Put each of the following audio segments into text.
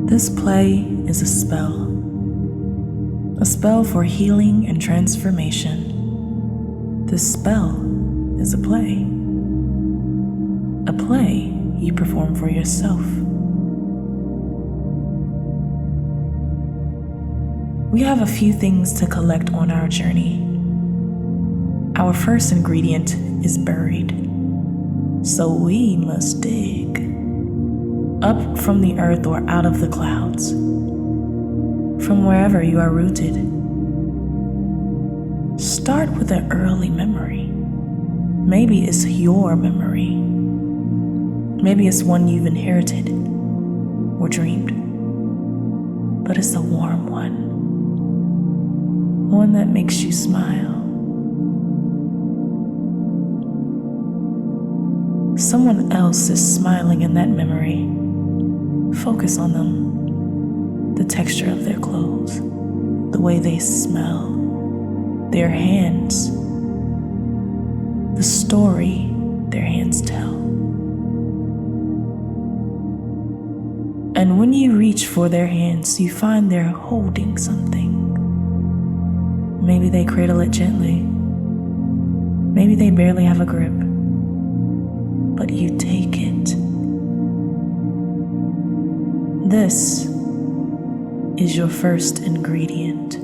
This play is a spell for healing and transformation. This spell is a play you perform for yourself. We have a few things to collect on our journey. Our first ingredient is buried, so we must dig up from the earth or out of the clouds, from wherever you are rooted. Start with an early memory. Maybe it's your memory. Maybe it's one you've inherited or dreamed, but it's a warm one that makes you smile. Someone else is smiling in that memory. Focus on them, the texture of their clothes, the way they smell, their hands, the story their hands tell. And when you reach for their hands, you find they're holding something. Maybe they cradle it gently. Maybe they barely have a grip. But you take it. This is your first ingredient.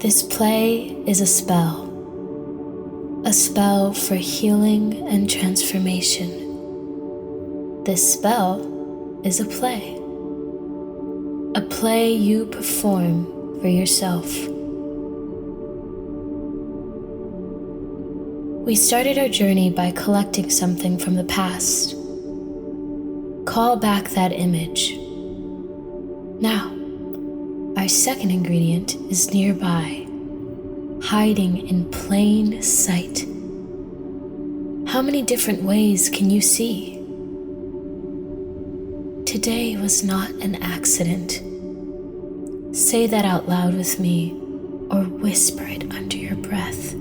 This play is a spell for healing and transformation. This spell is a play you perform for yourself. We started our journey by collecting something from the past. Call back that image. Now, our second ingredient is nearby, hiding in plain sight. How many different ways can you see? Today was not an accident. Say that out loud with me, or whisper it under your breath.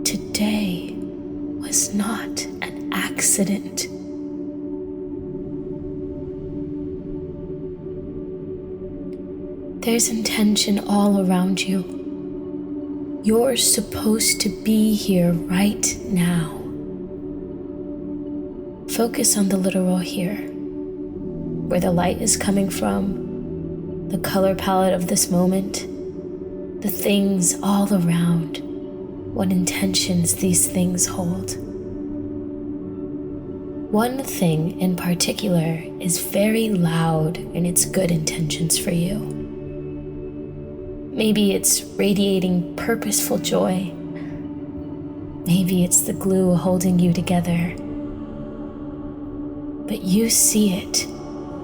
Today was not an accident. There's intention all around you. You're supposed to be here right now. Focus on the literal here, where the light is coming from, the color palette of this moment, the things all around, what intentions these things hold. One thing in particular is very loud in its good intentions for you. Maybe it's radiating purposeful joy. Maybe it's the glue holding you together. But you see it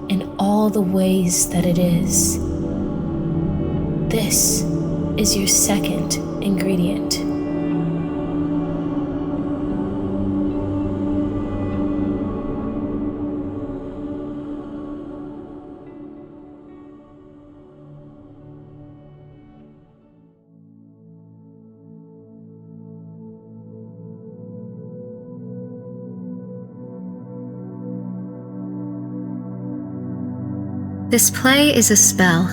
in all the ways that it is. This is your second ingredient. This play is a spell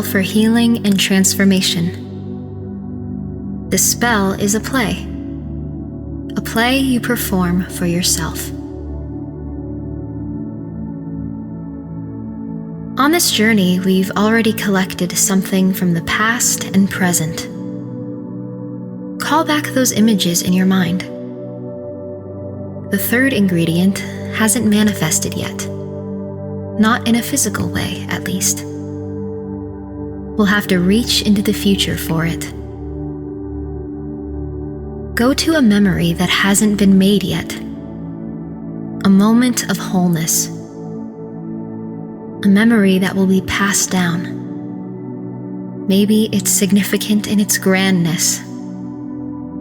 for healing and transformation. This spell is a play you perform for yourself. On this journey, we've already collected something from the past and present. Call back those images in your mind. The third ingredient hasn't manifested yet. Not in a physical way, at least. We'll have to reach into the future for it. Go to a memory that hasn't been made yet. A moment of wholeness. A memory that will be passed down. Maybe it's significant in its grandness.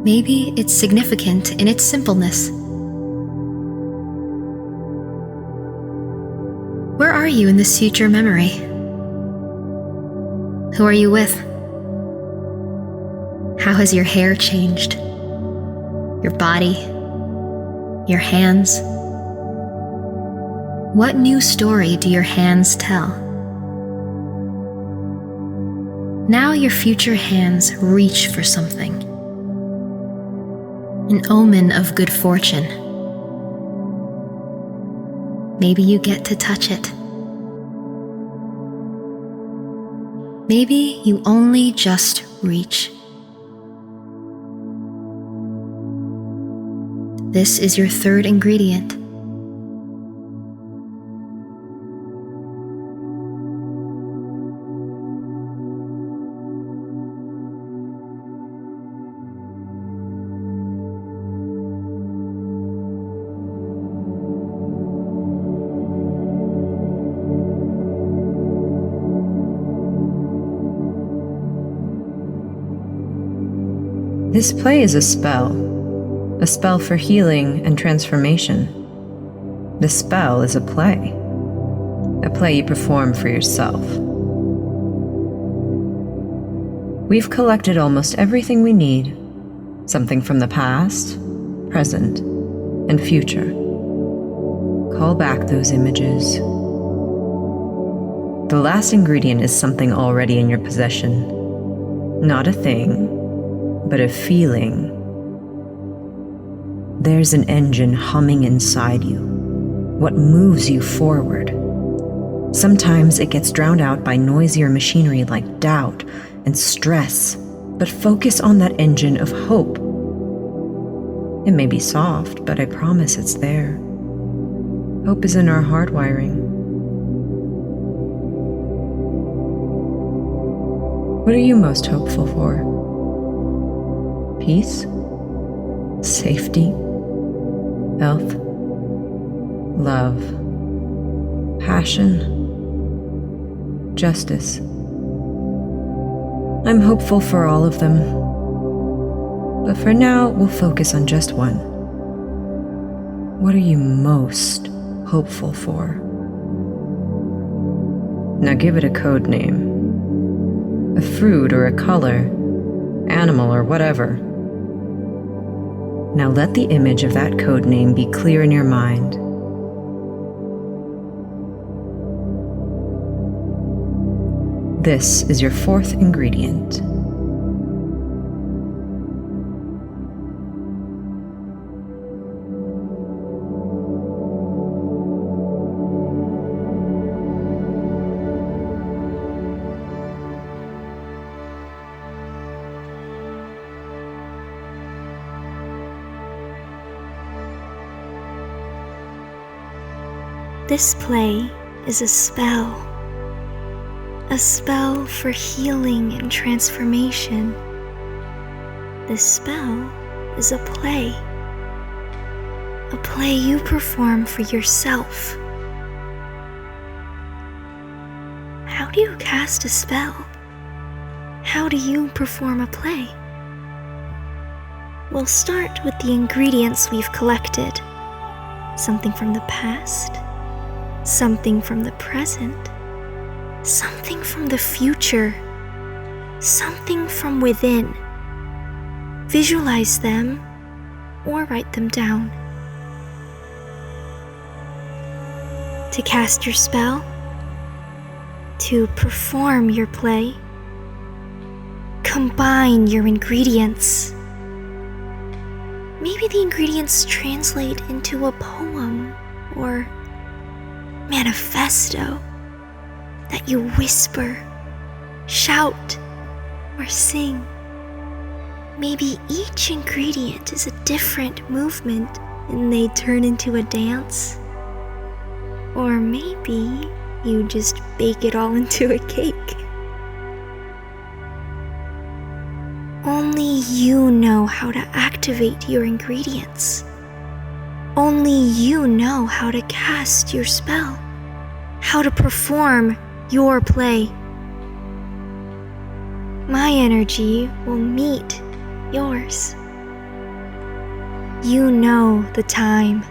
Maybe it's significant in its simpleness. Where are you in this future memory? Who are you with? How has your hair changed? Your body? Your hands? What new story do your hands tell? Now your future hands reach for something. An omen of good fortune. Maybe you get to touch it. Maybe you only just reach. This is your third ingredient. This play is a spell for healing and transformation. The spell is a play you perform for yourself. We've collected almost everything we need, something from the past, present, and future. Call back those images. The last ingredient is something already in your possession, not a thing, but a feeling. There's an engine humming inside you, what moves you forward. Sometimes it gets drowned out by noisier machinery like doubt and stress, but focus on that engine of hope. It may be soft, but I promise it's there. Hope is in our hardwiring. What are you most hopeful for? Peace? Safety? Health? Love? Passion? Justice? I'm hopeful for all of them. But for now, we'll focus on just one. What are you most hopeful for? Now give it a code name. A fruit or a color, animal or whatever. Now let the image of that code name be clear in your mind. This is your fourth ingredient. This play is a spell for healing and transformation. This spell is a play you perform for yourself. How do you cast a spell? How do you perform a play? We'll start with the ingredients we've collected. Something from the past, something from the present, something from the future, something from within. Visualize them or write them down. To cast your spell, to perform your play, combine your ingredients. Maybe the ingredients translate into a poem or manifesto that you whisper, shout, or sing. Maybe each ingredient is a different movement and they turn into a dance. Or maybe you just bake it all into a cake. Only you know how to activate your ingredients. Only you know how to cast your spell, how to perform your play. my energy will meet yours. You know the time